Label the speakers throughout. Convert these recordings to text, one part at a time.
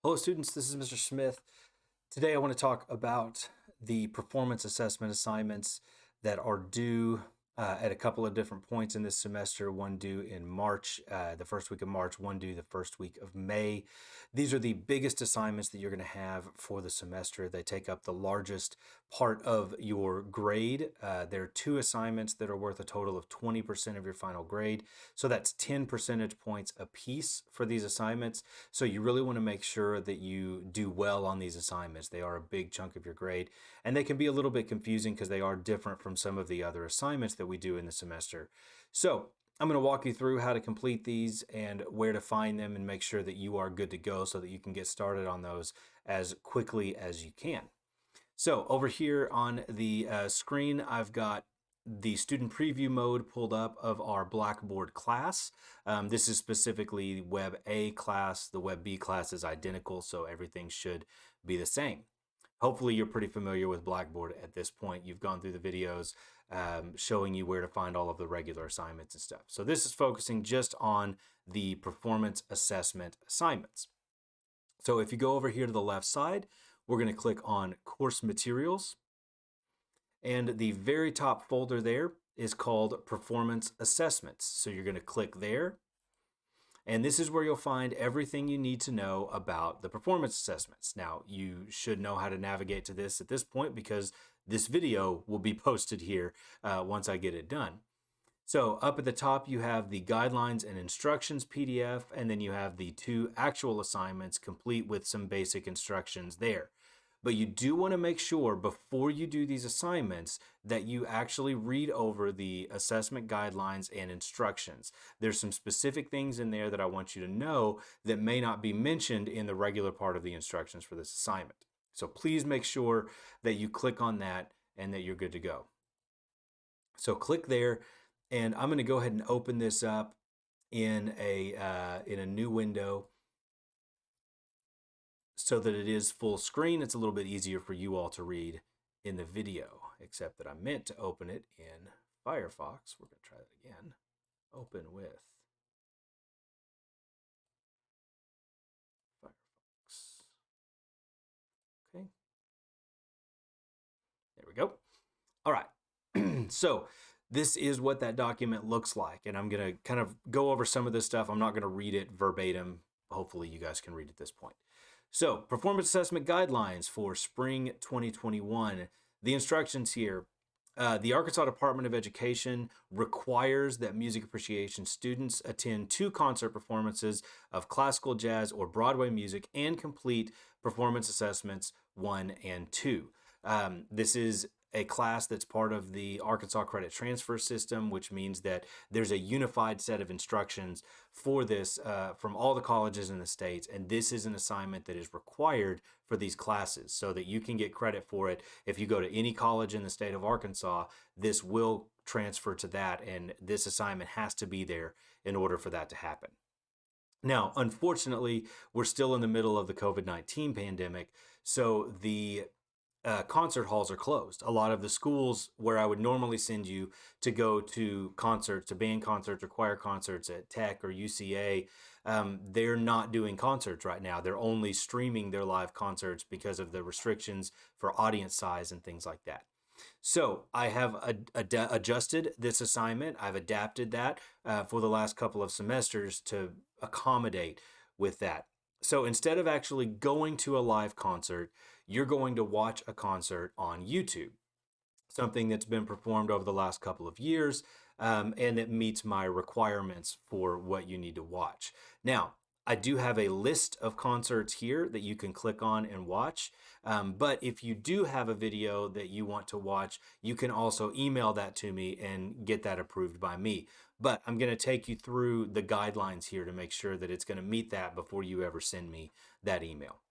Speaker 1: Hello students, this is Mr. Smith. Today I want to talk about the performance assessment assignments that are due at a couple of different points in this semester. One due in March, the first week of March, one due the first week of May. These are the biggest assignments that you're going to have for the semester. They take up the largest part of your grade. There are two assignments that are worth a total of 20% of your final grade. So that's 10 percentage points apiece for these assignments. So you really want to make sure that you do well on these assignments. They are a big chunk of your grade, and they can be a little bit confusing because they are different from some of the other assignments that we do in the semester. So I'm going to walk you through how to complete these and where to find them and make sure that you are good to go so that you can get started on those as quickly as you can. So over here on the screen, I've got the student preview mode pulled up of our Blackboard class. This is specifically Web A class. The Web B class is identical, so everything should be the same. Hopefully you're pretty familiar with Blackboard at this point. You've gone through the videos showing you where to find all of the regular assignments and stuff. So this is focusing just on the performance assessment assignments. So if you go over here to the left side, we're going to click on course materials. And the very top folder there is called performance assessments. So you're going to click there. And this is where you'll find everything you need to know about the performance assessments. Now, you should know how to navigate to this at this point because this video will be posted here once I get it done. So up at the top, you have the guidelines and instructions PDF, and then you have the two actual assignments complete with some basic instructions there. But you do want to make sure before you do these assignments that you actually read over the assessment guidelines and instructions. There's some specific things in there that I want you to know that may not be mentioned in the regular part of the instructions for this assignment. So please make sure that you click on that and that you're good to go. So click there, and I'm going to go ahead and open this up in a new window so that it is full screen. It's a little bit easier for you all to read in the video, except that I meant to open it in Firefox. We're going to try that again. Open with Firefox. Okay. There we go. All right. So this is what that document looks like. And I'm going to kind of go over some of this stuff. I'm not going to read it verbatim. Hopefully you guys can read at this point. So, performance assessment guidelines for spring 2021. The instructions here. The Arkansas Department of Education requires that music appreciation students attend 2 concert performances of classical, jazz, or Broadway music and complete performance assessments 1 and 2. This is a class that's part of the Arkansas Credit Transfer System, which means that there's a unified set of instructions for this from all the colleges in the states, and this is an assignment that is required for these classes so that you can get credit for it. If you go to any college in the state of Arkansas, this will transfer to that, and this assignment has to be there in order for that to happen. Now, unfortunately, we're still in the middle of the COVID-19 pandemic, so the concert halls are closed. A lot of the schools where I would normally send you to go to concerts, to band concerts or choir concerts at Tech or UCA, they're not doing concerts right now. They're only streaming their live concerts because of the restrictions for audience size and things like that. So I have adjusted this assignment. I've adapted that for the last couple of semesters to accommodate with that. So instead of actually going to a live concert, you're going to watch a concert on YouTube, something that's been performed over the last couple of years, and that meets my requirements for what you need to watch. Now, I do have a list of concerts here that you can click on and watch. But if you do have a video that you want to watch, you can also email that to me and get that approved by me. But I'm going to take you through the guidelines here to make sure that it's going to meet that before you ever send me that email.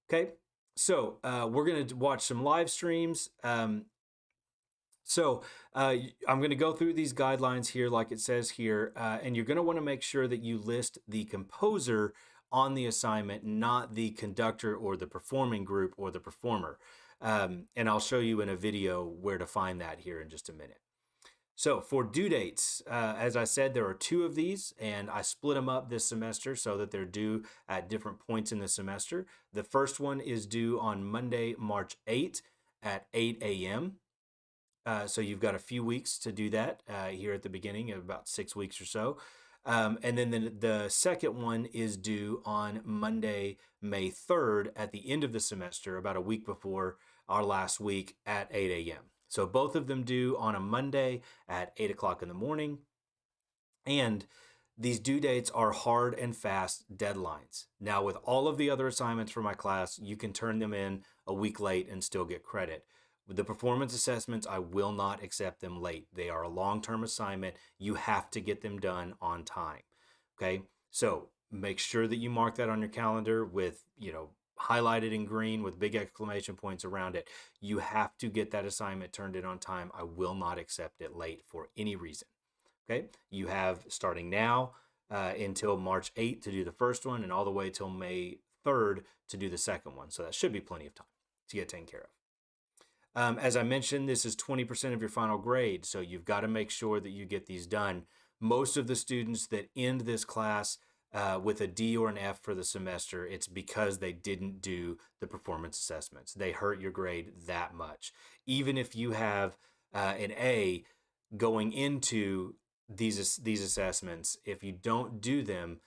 Speaker 1: Okay, so we're going to watch some live streams. So I'm going to go through these guidelines here like it says here, and you're going to want to make sure that you list the composer on the assignment, not the conductor or the performing group or the performer. And I'll show you in a video where to find that here in just a minute. So for due dates, as I said, there are two of these, and I split them up this semester so that they're due at different points in the semester. The first one is due on Monday, March 8th at 8 a.m. So you've got a few weeks to do that here at the beginning, about 6 weeks or so. And then the second one is due on Monday, May 3rd at the end of the semester, about a week before our last week at 8 a.m. So both of them due on a Monday at 8 o'clock in the morning. And these due dates are hard and fast deadlines. Now, with all of the other assignments for my class, you can turn them in a week late and still get credit. With the performance assessments, I will not accept them late. They are a long-term assignment. You have to get them done on time. Okay? So make sure that you mark that on your calendar with, highlighted in green with big exclamation points around it. You have to get that assignment turned in on time. I will not accept it late for any reason. Okay? You have starting now until March 8th to do the first one and all the way till May 3rd to do the second one. So that should be plenty of time to get taken care of. As I mentioned, this is 20% of your final grade, so you've got to make sure that you get these done. Most of the students that end this class with a D or an F for the semester, it's because they didn't do the performance assessments. They hurt your grade that much. Even if you have an A going into these assessments, if you don't do them,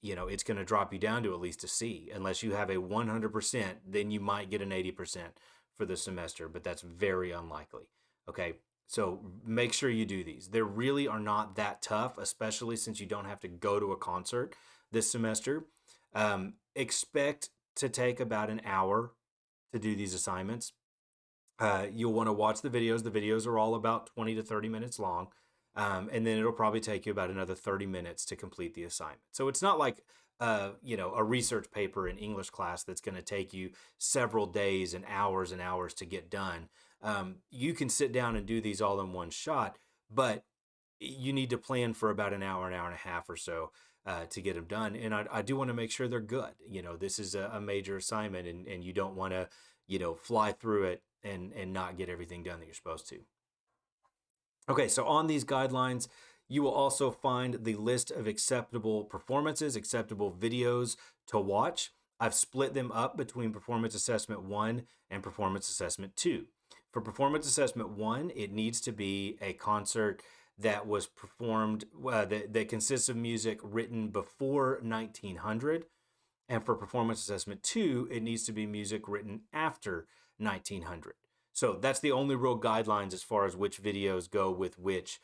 Speaker 1: it's going to drop you down to at least a C. Unless you have a 100%, then you might get an 80% for the semester, but that's very unlikely. Okay, so make sure you do these. They really are not that tough, especially since you don't have to go to a concert this semester. Expect to take about an hour to do these assignments. You'll want to watch the videos. The videos are all about 20 to 30 minutes long. And then it'll probably take you about another 30 minutes to complete the assignment. So it's not like a research paper in English class that's going to take you several days and hours to get done. You can sit down and do these all in one shot, but you need to plan for about an hour and a half or so to get them done. And I do want to make sure they're good. This is a major assignment, and you don't want to, fly through it and not get everything done that you're supposed to. Okay, so on these guidelines, you will also find the list of acceptable performances, acceptable videos to watch. I've split them up between Performance Assessment 1 and Performance Assessment 2. For Performance Assessment 1, it needs to be a concert that was performed, that consists of music written before 1900. And for Performance Assessment 2, it needs to be music written after 1900. So that's the only real guidelines as far as which videos go with which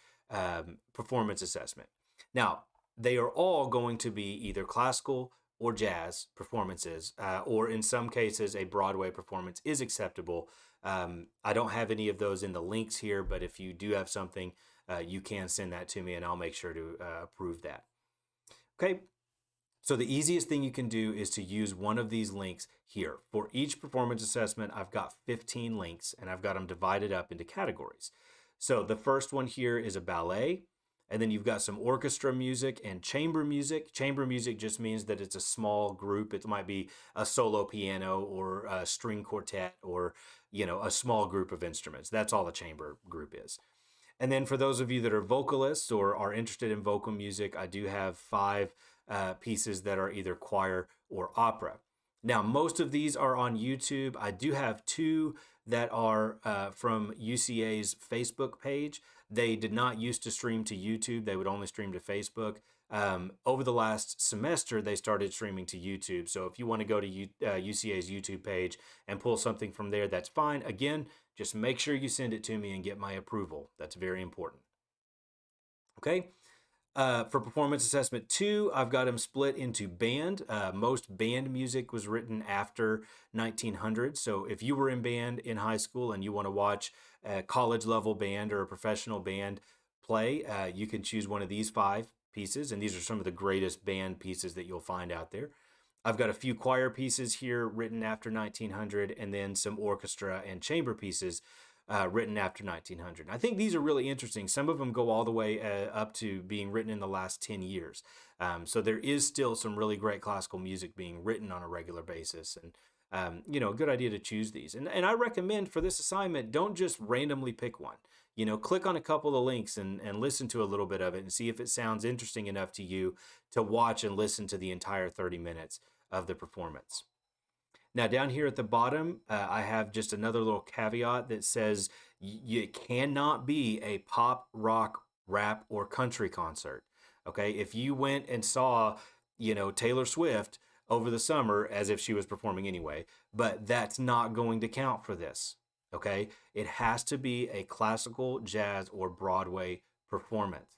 Speaker 1: performance assessment. Now, they are all going to be either classical or jazz performances, or in some cases, a Broadway performance is acceptable. I don't have any of those in the links here, but if you do have something, you can send that to me and I'll make sure to approve that. Okay. So the easiest thing you can do is to use one of these links here. For each performance assessment, I've got 15 links and I've got them divided up into categories. So the first one here is a ballet, and then you've got some orchestra music and chamber music. Chamber music just means that it's a small group. It might be a solo piano or a string quartet or, a small group of instruments. That's all a chamber group is. And then for those of you that are vocalists or are interested in vocal music, I do have 5 pieces that are either choir or opera. Now, most of these are on YouTube. I do have 2 that are from UCA's Facebook page. They did not used to stream to YouTube. They would only stream to Facebook. Over the last semester, they started streaming to YouTube. So if you want to go to UCA's YouTube page and pull something from there, that's fine. Again, just make sure you send it to me and get my approval. That's very important. Okay. For Performance Assessment 2, I've got them split into band. Most band music was written after 1900. So if you were in band in high school and you want to watch a college level band or a professional band play, you can choose one of these 5 pieces. And these are some of the greatest band pieces that you'll find out there. I've got a few choir pieces here written after 1900, and then some orchestra and chamber pieces written after 1900. I think these are really interesting. Some of them go all the way up to being written in the last 10 years. So there is still some really great classical music being written on a regular basis. And A good idea to choose these. And I recommend for this assignment, don't just randomly pick one. Click on a couple of links and listen to a little bit of it and see if it sounds interesting enough to you to watch and listen to the entire 30 minutes of the performance. Now, down here at the bottom, I have just another little caveat that says it cannot be a pop, rock, rap, or country concert. Okay, if you went and saw, Taylor Swift over the summer, as if she was performing anyway, but that's not going to count for this. Okay, it has to be a classical, jazz, or Broadway performance.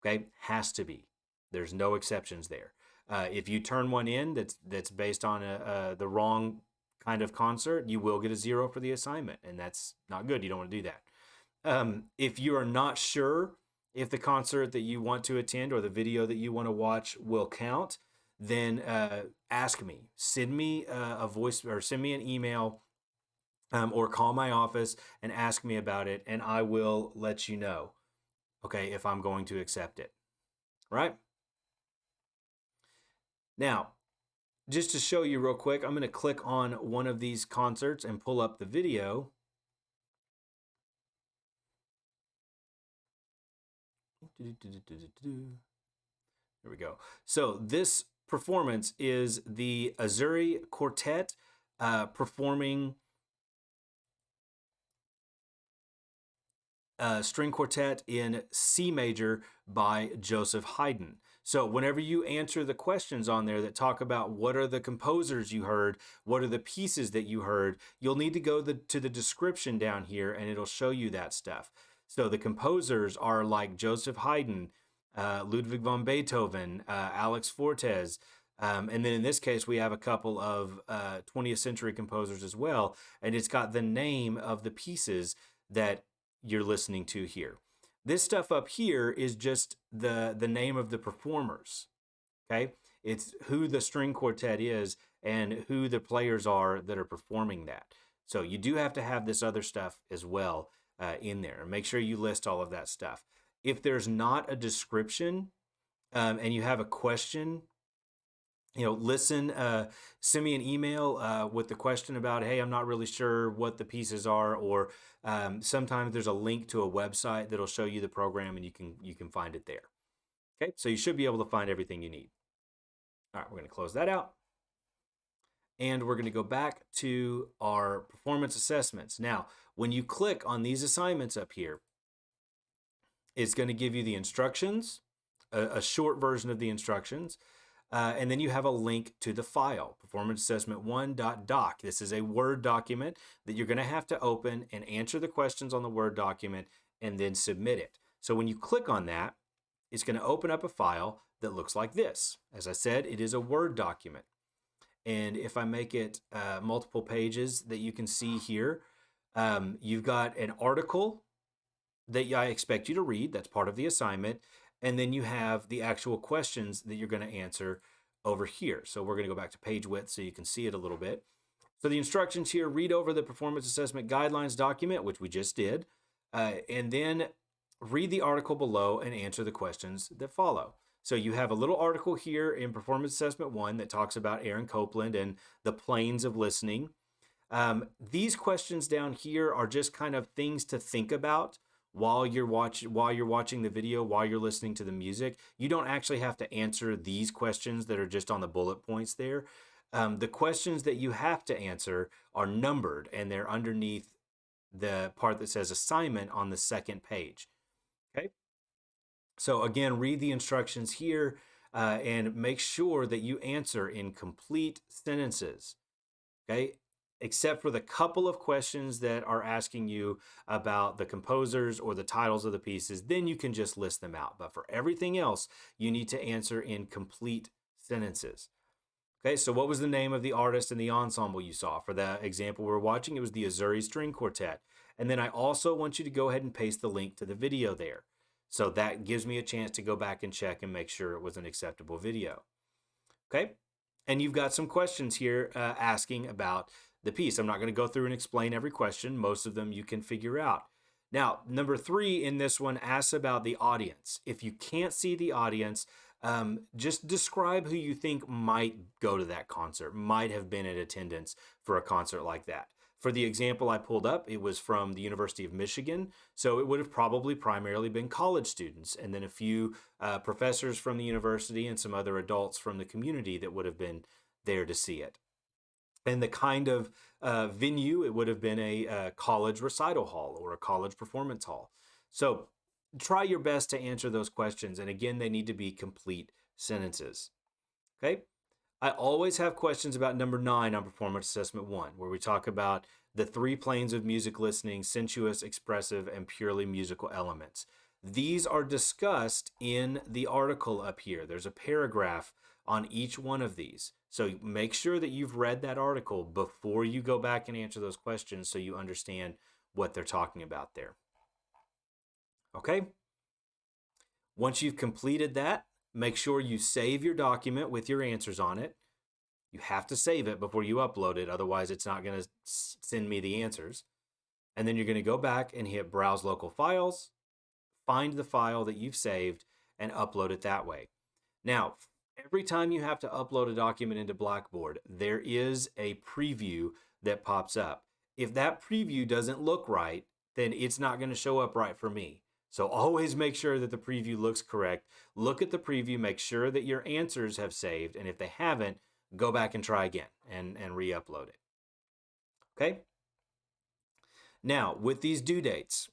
Speaker 1: Okay, has to be. There's no exceptions there. If you turn one in that's based on the wrong kind of concert, you will get a 0 for the assignment, and that's not good. You don't want to do that. If you are not sure if the concert that you want to attend or the video that you want to watch will count, then ask me. Send me a voice or send me an email or call my office and ask me about it, and I will let you know, okay, if I'm going to accept it. Right? Now, just to show you real quick, I'm going to click on one of these concerts and pull up the video. There we go. So this performance is the Azzurri Quartet performing string quartet in C major by Joseph Haydn. So whenever you answer the questions on there that talk about what are the composers you heard, what are the pieces that you heard, you'll need to go to the description down here and it'll show you that stuff. So the composers are like Joseph Haydn, Ludwig van Beethoven, Alex Fortes, and then in this case, we have a couple of 20th century composers as well. And it's got the name of the pieces that you're listening to here. This stuff up here is just the name of the performers. Okay, it's who the string quartet is and who the players are that are performing that. So you do have to have this other stuff as well in there. Make sure you list all of that stuff. If there's not a description and you have a question, listen, send me an email with the question about, hey, I'm not really sure what the pieces are, or sometimes there's a link to a website that'll show you the program and you can find it there. Okay, so you should be able to find everything you need. All right, we're going to close that out. And we're going to go back to our performance assessments. Now, when you click on these assignments up here, it's going to give you the instructions, a short version of the instructions, and then you have a link to the file, performanceassessment1.doc. This is a Word document that you're going to have to open and answer the questions on the Word document and then submit it. So when you click on that, it's going to open up a file that looks like this. As I said, it is a Word document. And if I make it multiple pages that you can see here, you've got an article that I expect you to read. That's part of the assignment. And then you have the actual questions that you're going to answer over here. So we're going to go back to page width so you can see it a little bit. So the instructions here, read over the performance assessment guidelines document, which we just did, and then read the article below and answer the questions that follow. So you have a little article here in Performance Assessment 1 that talks about Aaron Copland and the planes of listening. These questions down here are just kind of things to think about while you're watching the video, while you're listening to the music. You don't actually have to answer these questions that are just on the bullet points there. The questions that you have to answer are numbered and they're underneath the part that says assignment on the second page. Okay. So again, read the instructions here and make sure that you answer in complete sentences. Okay. Except for the couple of questions that are asking you about the composers or the titles of the pieces, then you can just list them out. But for everything else, you need to answer in complete sentences. Okay, so what was the name of the artist and the ensemble you saw? For the example we're watching, it was the Azzurri String Quartet. And then I also want you to go ahead and paste the link to the video there. So that gives me a chance to go back and check and make sure it was an acceptable video. Okay, and you've got some questions here asking about the piece. I'm not going to go through and explain every question. Most of them you can figure out. Now, number 3 in this one asks about the audience. If you can't see the audience, Just describe who you think might go to that concert, might have been in attendance for a concert like that. For the example I pulled up, it was from the University of Michigan. So it would have probably primarily been college students and then a few professors from the university and some other adults from the community that would have been there to see it. And the kind of venue, it would have been a college recital hall or a college performance hall. So try your best to answer those questions. And again, they need to be complete sentences. Okay. I always have questions about number 9 on performance assessment 1, where we talk about the 3 planes of music listening: sensuous, expressive, and purely musical elements. These are discussed in the article up here. There's a paragraph on each one of these. So make sure that you've read that article before you go back and answer those questions so you understand what they're talking about there. Okay? Once you've completed that, make sure you save your document with your answers on it. You have to save it before you upload it, otherwise it's not going to send me the answers. And then you're going to go back and hit Browse Local Files, find the file that you've saved, and upload it that way. Now, every time you have to upload a document into Blackboard, there is a preview that pops up. If that preview doesn't look right, then it's not going to show up right for me. So always make sure that the preview looks correct. Look at the preview, make sure that your answers have saved, and if they haven't, go back and try again and re-upload it. Okay? Now, with these due dates,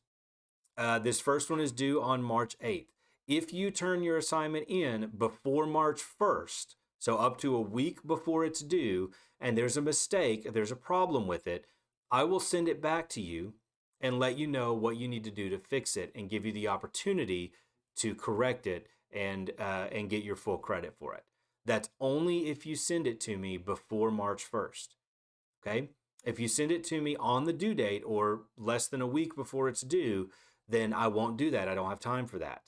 Speaker 1: this first one is due on March 8th. If you turn your assignment in before March 1st, so up to a week before it's due, and there's a mistake, there's a problem with it, I will send it back to you and let you know what you need to do to fix it and give you the opportunity to correct it and get your full credit for it. That's only if you send it to me before March 1st. Okay? If you send it to me on the due date or less than a week before it's due, then I won't do that. I don't have time for that.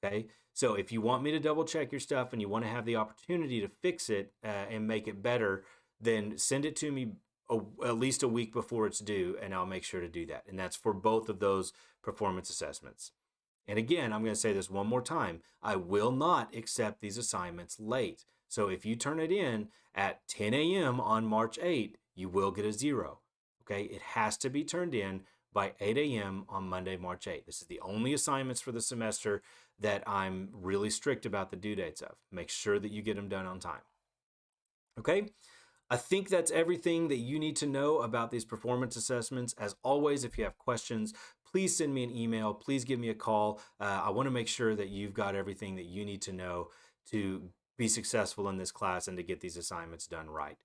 Speaker 1: Okay? So if you want me to double check your stuff and you want to have the opportunity to fix it and make it better, then send it to me at least a week before it's due, and I'll make sure to do that. And that's for both of those performance assessments. And again, I'm going to say this one more time. I will not accept these assignments late. So if you turn it in at 10 a.m. on March 8th, you will get a 0. Okay? It has to be turned in by 8 a.m. on Monday, March 8th. This is the only assignments for the semester that I'm really strict about the due dates of. Make sure that you get them done on time. Okay? I think that's everything that you need to know about these performance assessments. As always, if you have questions, please send me an email. Please give me a call. I want to make sure that you've got everything that you need to know to be successful in this class and to get these assignments done right.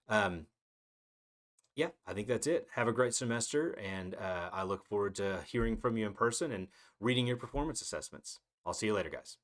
Speaker 1: Yeah, I think that's it. Have a great semester, and I look forward to hearing from you in person and reading your performance assessments. I'll see you later, guys.